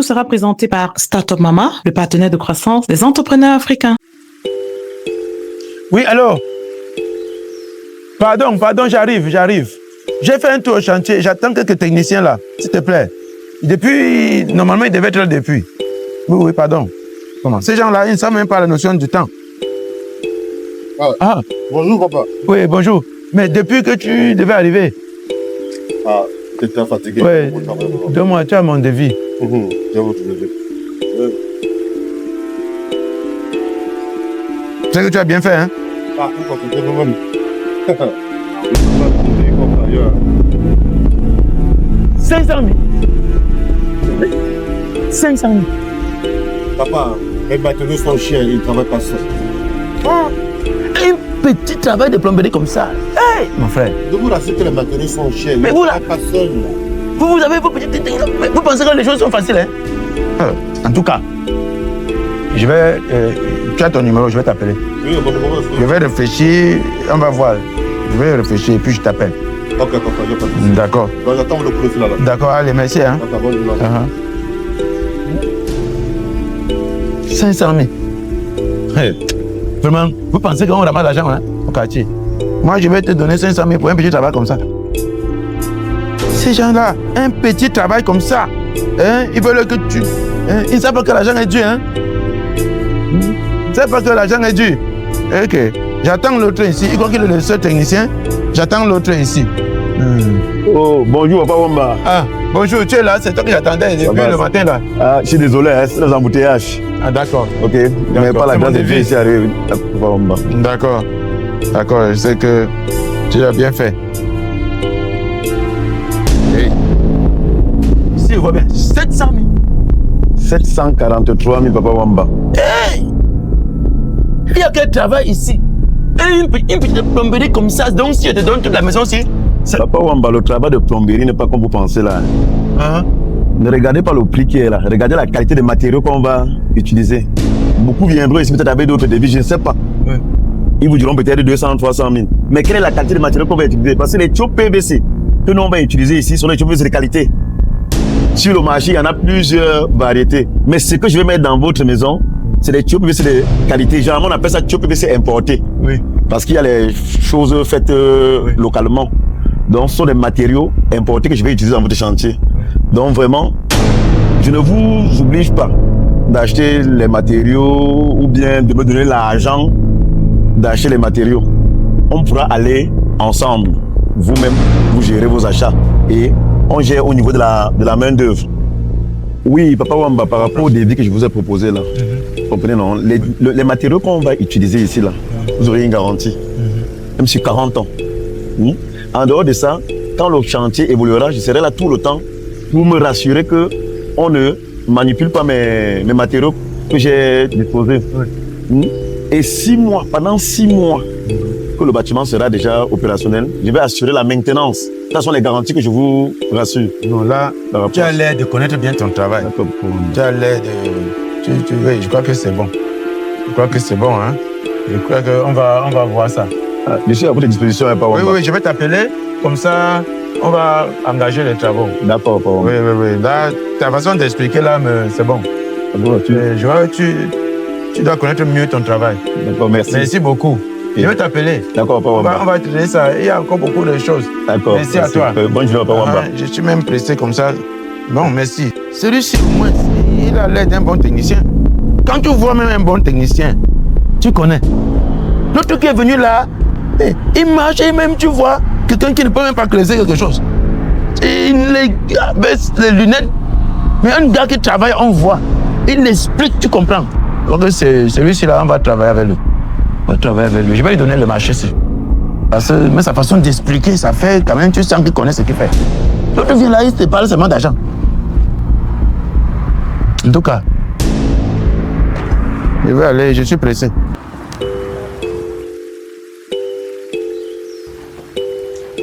sera présenté par Startup Mama, le partenaire de croissance des entrepreneurs africains. Oui, alors. Pardon, j'arrive. J'ai fait un tour au chantier, j'attends quelques techniciens là, s'il te plaît. Normalement, ils devaient être là depuis. Oui, pardon. Comment? Ces gens-là, ils ne savent même pas la notion du temps. Ah. Bonjour, papa. Oui, bonjour. Mais depuis que tu devais arriver. Ah, tu étais fatigué. Oui, donne-moi, tu as mon devis. J'ai votre devis. C'est que tu as bien fait, hein? Ah, pourquoi tu fais même 500 000. 500 000. Papa, les matériaux sont chers, ils ne travaillent pas seuls. Un petit travail de plomberie comme ça. Hey, mon frère. Je vous rassure que les matériaux sont chers, mais ils vous ne là, travaillent pas seuls. vous avez vos petites techniques. Vous pensez que les choses sont faciles, hein? En tout cas, je vais. Tu as ton numéro, je vais t'appeler. Oui, bon, Je vais réfléchir, on va voir. Je vais réfléchir et puis je t'appelle. Ok, papa, j'ai pas de souci. D'accord. Donc, j'attends le profil là. D'accord, allez, merci. Hein? Papa, bonne journée. 500 000. Hey, vraiment, vous pensez qu'on ramasse l'argent hein, au quartier? Moi, je vais te donner 500 000 pour un petit travail comme ça. Ces gens-là, un petit travail comme ça, hein, ils veulent que tu... Hein, ils ne savent pas que l'argent est dur. Hein? Ils ne savent pas que l'argent est dur. Ok, j'attends l'autre ici. Il croit qu'il est le seul technicien. J'attends l'autre ici. Oh, bonjour, Papa Wamba. Ah, bonjour, tu es là, c'est toi que j'attendais depuis le matin là. Ah, je suis désolé, hein, c'est les embouteillages. Ah, d'accord. Ok, mais pas la grâce de Dieu ici arrive, Papa Wamba. D'accord, je sais que tu as bien fait. Hey. Si, je vois bien, 700 000. 743 000, Papa Wamba. Hey! Il y a quel travail ici? Une petite plomberie comme ça, donc si je te donne toute la maison aussi. Papa Wamba, le travail de plomberie n'est pas comme vous pensez là. Ne regardez pas le prix qui est là, regardez la qualité des matériaux qu'on va utiliser. Beaucoup viendront ici peut-être avec d'autres devis, je ne sais pas. Ouais. Ils vous diront peut-être 200, 300 000. Mais quelle est la qualité des matériaux qu'on va utiliser? Parce que les tubes PVC que nous on va utiliser ici sont les tubes PVC de qualité. Sur le marché, il y en a plusieurs variétés. Mais ce que je vais mettre dans votre maison, c'est des tubes PVC de qualité. Généralement, on appelle ça tubes PVC importés. Oui. Parce qu'il y a les choses faites localement. Donc, ce sont des matériaux importés que je vais utiliser dans votre chantier. Donc, vraiment, je ne vous oblige pas d'acheter les matériaux ou bien de me donner l'argent d'acheter les matériaux. On pourra aller ensemble. Vous-même, vous gérez vos achats et on gère au niveau de la main-d'œuvre. Oui, Papa Wamba, par rapport au devis que je vous ai proposé là, comprenez non, les matériaux qu'on va utiliser ici là, vous aurez une garantie, même sur 40 ans. En dehors de ça, quand le chantier évoluera, je serai là tout le temps pour me rassurer que on ne manipule pas mes matériaux que j'ai disposés. Et 6 mois, pendant 6 mois, que le bâtiment sera déjà opérationnel, je vais assurer la maintenance. Ce sont les garanties que je vous rassure. Non, là, tu as l'air de connaître bien ton travail. Tu as l'air de... Oui, je crois que c'est bon. Je crois que c'est bon, hein. Je crois qu'on va voir ça. Ah, je suis à votre disposition, Papa Wamba. Oui, je vais t'appeler. Comme ça, on va engager les travaux. D'accord, Papa Wamba. Oui. Là, ta façon d'expliquer là, c'est bon. Je vois que tu dois connaître mieux ton travail. D'accord, merci. Merci beaucoup. Je vais t'appeler. D'accord, Papa Wamba. On va te donner ça. Il y a encore beaucoup de choses. D'accord. Merci à toi. Bonne journée, Papa Wamba. Je suis même pressé comme ça. Bon, merci. Celui-ci, au moins, il a l'air d'un bon technicien. Quand tu vois même un bon technicien, tu connais. L'autre qui est venu là, il marche et même tu vois quelqu'un qui ne peut même pas creuser quelque chose. Il baisse les lunettes. Mais un gars qui travaille, on voit. Il explique, tu comprends. Donc c'est celui-ci là, on va travailler avec lui. Je vais lui donner le marché. Parce que mais sa façon d'expliquer, ça fait quand même, tu sens qu'il connaît ce qu'il fait. L'autre vient là, il te parle seulement d'argent. En tout cas, je vais aller, je suis pressé.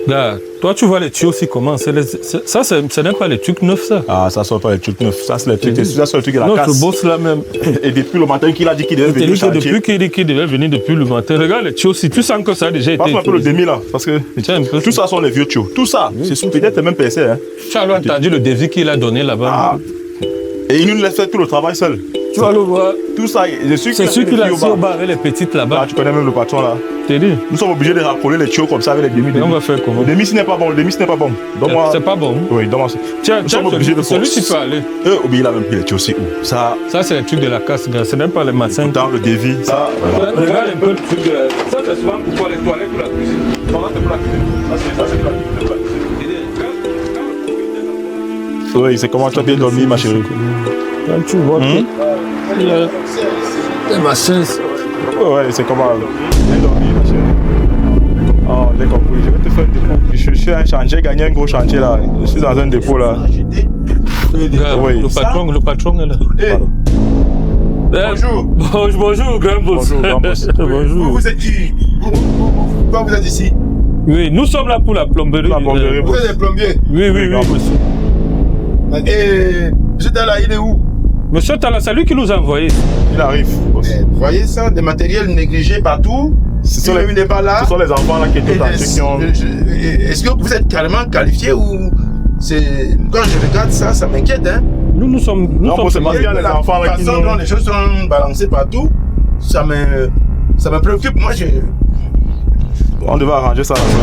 Là, toi, tu vois les tuyaux aussi comment ça, ce n'est pas les trucs neufs, ça. Ah, ça sort pas les trucs neufs. Ça, c'est les trucs, ça, c'est le truc de la Notre casse. boss là même. Et depuis le matin qu'il a dit qu'il devait venir au chantier. Depuis qu'il dit qu'il devait venir depuis le matin. Regarde les tuyaux aussi. Tu sens que ça a déjà été. Passe un peu le demi là. Parce que tout ça sont les vieux tuyaux. Tout ça, c'est sous peut-être même PC. Hein. Tu as entendu le devis qu'il a donné là-bas. Ah. Et il nous laisse faire tout le travail seul. Tu vas le voir. Tout ça, je suis C'est sûr qu'il a assis au bar avec les petites là-bas. Ah, tu connais même le patron là. T'es dit. Nous sommes obligés de raccoler les tuyaux comme ça avec les demi. Et on va faire comment? Le demi, ce n'est pas bon. Le demi, ce n'est pas bon. Donne-moi. C'est pas bon. Oui, donne-moi. Tiens, Nous sommes obligés de celui force. qui peut aller. Oubliez la même pris les tuyaux, c'est où? Ça, Ça, c'est le truc de la casse, gars. Ce n'est pas les massins. dans le dévi. Ça, Regarde un peu le truc de... Ça, c'est souvent pour les toilettes ou la cuisine. non, là, c'est pour la cuisine. Ça, c'est pour la cuisine. Oui, c'est comment tu as bien dormi, ma chérie. Quand tu vois que... Il y a des machins. Ouais, c'est comment bien dormi, ma chérie. Oh, j'ai compris. Je vais te faire un dépôt. Je suis un chantier, j'ai gagné un gros chantier là. Je suis dans un dépôt là. Regarde, Oui. le patron est là. Bonjour. Bonjour, grand boss. Bonjour, grand boss. Bonjour. Vous êtes qui? Pourquoi vous êtes ici? Oui, nous sommes là pour la plomberie. La plomberie, Vous êtes des plombiers. Oui, monsieur. Et M. Tala, il est où? Monsieur Tala, c'est lui qui nous a envoyé. Il arrive. Vous voyez ça, des matériels négligés partout. Ce sont Il n'est pas là. Ce sont les enfants là qui étaient dans ceux qui ont. Est-ce que vous êtes carrément qualifié ou c'est quand je regarde ça, ça m'inquiète, hein? Nous sommes. Non, c'est parce qu'il y a les enfants là qui façon dont nous. les choses sont balancées partout, ça me préoccupe. Moi, On devait arranger ça à la fin.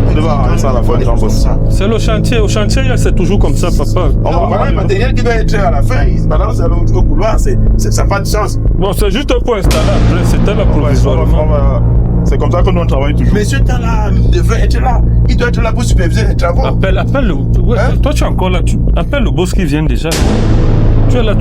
On devait arranger ça à la fin, grand boss. C'est le chantier. Au chantier, c'est toujours comme ça, papa. Non, voilà le matériel qui doit être à la fin, il se balance au couloir, ça n'a pas de sens. Bon, c'est juste pour installer après. C'était là provisoirement. C'est comme ça que nous on travaille toujours. Monsieur Tala devrait être là. Il doit être là pour superviser les travaux. Appelle le. Ouais, Hein? toi, tu es encore là. Appelle le boss qui vient déjà. Tu es là,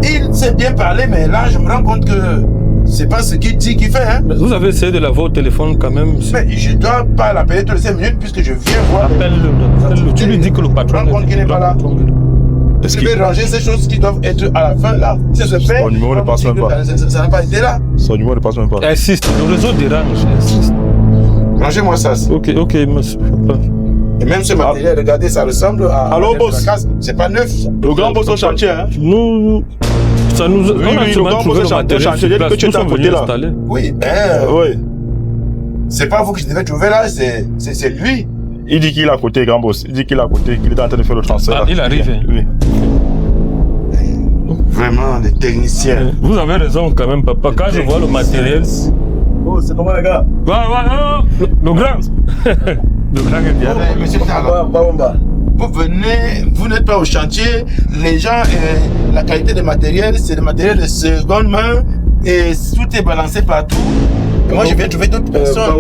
Il sait bien parler, mais là, je me rends compte que c'est pas ce qu'il dit qu'il fait. Hein. Vous avez essayé de l'avoir au téléphone quand même. Mais je dois pas l'appeler toutes les 5 minutes puisque je viens voir. Appelle-le. Tu lui dis que le patron. Je me rends compte qu'il n'est pas là. Est-ce Je vais ranger ces choses qui doivent être à la fin là. Si ça se fait, Son numéro ne passe même pas. Ça n'a pas été là. Son numéro ne passe même pas. Insiste. Le réseau dérange. Insiste. Rangez-moi ça. Ok, monsieur. Et même ce matériel, regardez, ça ressemble à. Allô, à boss. la case. C'est pas neuf. Ça. Le grand boss au chantier, hein. Nous. Ça nous. Oui, le grand boss au chantier, il dit que tu es à côté là. Oui, mais. Oui. C'est pas vous que je devais trouver là, c'est lui. Il dit qu'il est à côté, grand boss. Il dit qu'il est à côté, qu'il est en train de faire le transfert. Ah, il arrive. Oui. Vraiment, des techniciens. Vous avez raison quand même, papa. Quand je vois le matériel. Oh, c'est comment les gars? Le grand. Le grand est bien. Monsieur Tala, vous venez, vous n'êtes pas au chantier, les gens, la qualité des matériels, c'est des matériels de seconde main et tout est balancé partout. Et moi, je viens trouver d'autres personnes.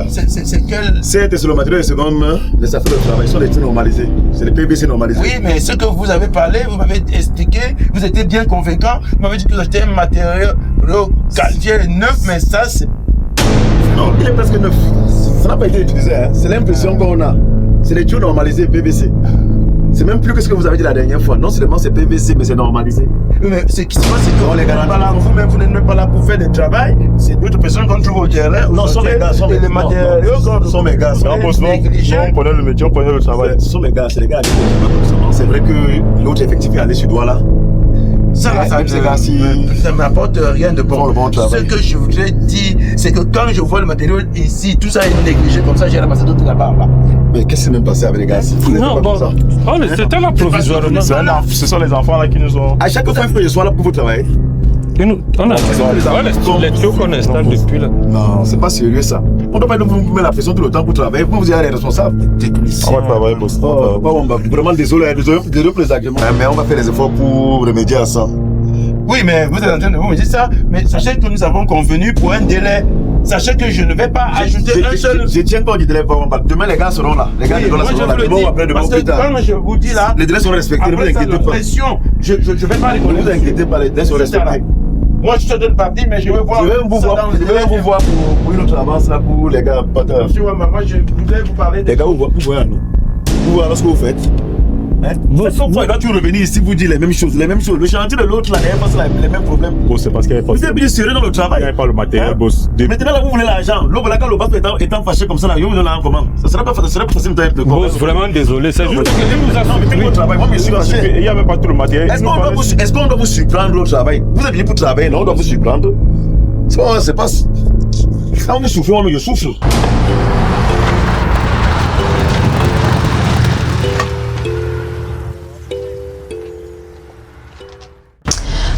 C'est quel... C'est sur le matériel de seconde main, les affaires de travail sont les trucs normalisés. C'est les PVC normalisés. Oui, mais ce que vous avez parlé, vous m'avez expliqué, vous étiez bien convaincant, vous m'avez dit que vous achetez un matériel quartier neuf, mais ça, c'est... Non, il est presque neuf. Ça n'a pas été utilisé, hein. C'est l'impression qu'on a. C'est les tuyaux normalisés PVC. C'est même plus que ce que vous avez dit la dernière fois. Non seulement c'est PVC, mais c'est normalisé. Mais ce qui se passe, c'est que vous n'êtes pas là, vous-même, vous n'êtes pas là pour faire du travail. C'est d'autres personnes qu'on trouve au terrain. Non, ce sont mes gars. Ce sont mes gars. Grand boss, non, on connaît le métier, on connaît le travail. Ce sont mes gars. C'est les gars. C'est vrai que l'autre effectif est allé sur doigt là. Ça ne m'apporte rien de bon. Ce que je voudrais dire, c'est que quand je vois le matériel ici, tout ça est négligé comme ça, j'ai ramassé d'autres là-bas. Mais qu'est-ce qui s'est même passé avec les gars? Non, bon. C'était là provisoirement. Ce sont les enfants là qui nous ont. À chaque fois, il faut que je sois là pour vous travailler. On a les tuyaux qu'on installe depuis là. Non, c'est pas sérieux ça. On ne doit pas vous mettre la pression tout le temps pour travailler. Vous êtes les responsables. On va travailler, boss. Vraiment désolé pour les arguments. Mais on va faire des efforts pour remédier à ça. Oui, mais vous êtes en train de vous me dire ça, mais sachez que nous avons convenu pour un délai. Sachez que je ne vais pas ajouter un seul. Je tiens pas du délai. Demain, les gars seront là. Les gars seront là. Demain, après, demain, plus tard. Quand je vous dis là, les délais sont respectés. Ne vous inquiétez pas. Je ne vais pas rigoler. Ne vous inquiétez pas, les délais sont respectés. Moi, je suis de partie, mais je vais voir. Je vais vous voir pour une autre avance là pour les gars. Moi, je voudrais vous parler. Les gars, vous voyez, vous voyez ce que vous faites. Quand tu revenez ici, vous dites les mêmes choses. Le chantier de l'autre, là, il y a les mêmes problèmes. Boss, c'est parce qu'il n'y avait pas. Vous êtes bien sérieux dans le travail. Il n'y avait pas le matériel, boss. Maintenant, là, vous voulez l'argent. Là, quand le boss étant fâché comme ça, là, vous donnez un comment? Ça serait pas facile de Boss, vraiment désolé. C'est juste que nous avons fait le travail. Moi, je suis fâché. Il n'y avait pas tout le matériel. Est-ce qu'on doit vous surprendre au travail? Vous êtes venu pour travailler, non? On doit vous surprendre. C'est pas, c'est pas. Quand vous souffrez, moi, je souffre.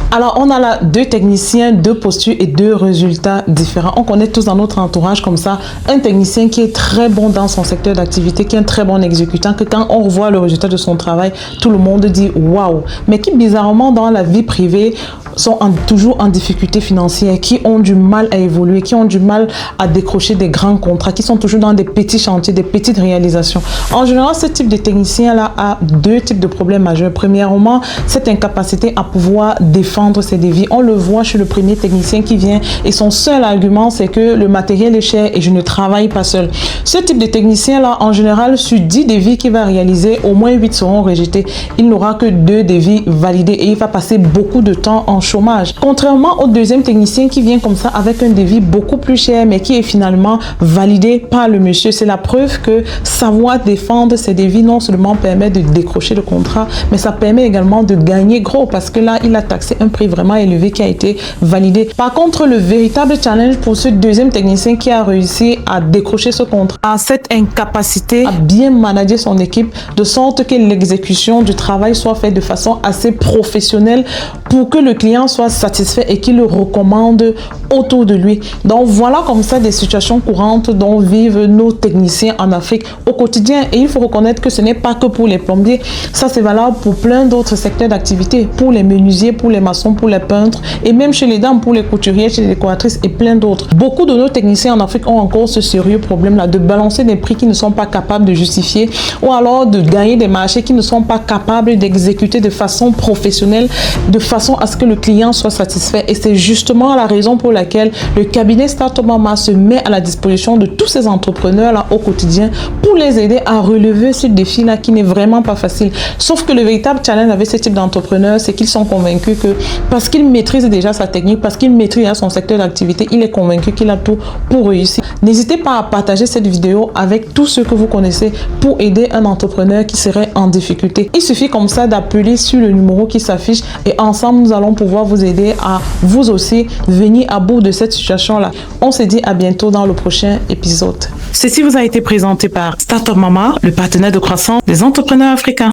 Alors, on a là 2 techniciens, 2 postures et 2 résultats différents. On connaît tous dans notre entourage comme ça un technicien qui est très bon dans son secteur d'activité, qui est un très bon exécutant, que quand on revoit le résultat de son travail, tout le monde dit waouh. Mais qui bizarrement dans la vie privée sont toujours en difficulté financière, qui ont du mal à évoluer, qui ont du mal à décrocher des grands contrats, qui sont toujours dans des petits chantiers, des petites réalisations. En général, ce type de technicien-là a 2 types de problèmes majeurs. Premièrement, cette incapacité à pouvoir défendre ses devis. On le voit chez le premier technicien qui vient et son seul argument, c'est que le matériel est cher et je ne travaille pas seul. Ce type de technicien-là, en général, sur 10 devis qu'il va réaliser, au moins 8 seront rejetés. Il n'aura que 2 devis validés et il va passer beaucoup de temps en chômage. Contrairement au deuxième technicien qui vient comme ça avec un devis beaucoup plus cher mais qui est finalement validé par le monsieur. C'est la preuve que savoir défendre ses devis non seulement permet de décrocher le contrat, mais ça permet également de gagner gros parce que là, il a taxé un prix vraiment élevé qui a été validé. Par contre, le véritable challenge pour ce deuxième technicien qui a réussi à décrocher ce contrat, à cette incapacité à bien manager son équipe de sorte que l'exécution du travail soit faite de façon assez professionnelle pour que le client soit satisfait et qu'il le recommande autour de lui. Donc voilà comme ça des situations courantes dont vivent nos techniciens en Afrique au quotidien. Et il faut reconnaître que ce n'est pas que pour les plombiers, ça c'est valable pour plein d'autres secteurs d'activité, pour les menuisiers, pour les maçons, pour les peintres et même chez les dames, pour les couturiers, chez les décoratrices et plein d'autres. Beaucoup de nos techniciens en Afrique ont encore ce sérieux problème-là de balancer des prix qui ne sont pas capables de justifier ou alors de gagner des marchés qui ne sont pas capables d'exécuter de façon professionnelle, de façon à ce que le client soit satisfait. Et c'est justement la raison pour laquelle le cabinet Startup Mama se met à la disposition de tous ces entrepreneurs-là au quotidien pour les aider à relever ce défi-là qui n'est vraiment pas facile. Sauf que le véritable challenge avec ce type d'entrepreneurs, c'est qu'ils sont convaincus que parce qu'il maîtrise déjà sa technique, parce qu'il maîtrise déjà son secteur d'activité, il est convaincu qu'il a tout pour réussir. N'hésitez pas à partager cette vidéo avec tous ceux que vous connaissez pour aider un entrepreneur qui serait en difficulté. Il suffit comme ça d'appeler sur le numéro qui s'affiche et ensemble, nous allons pouvoir vous aider à vous aussi venir à bout de cette situation-là. On se dit à bientôt dans le prochain épisode. Ceci vous a été présenté par Startup Mama, le partenaire de croissance des entrepreneurs africains.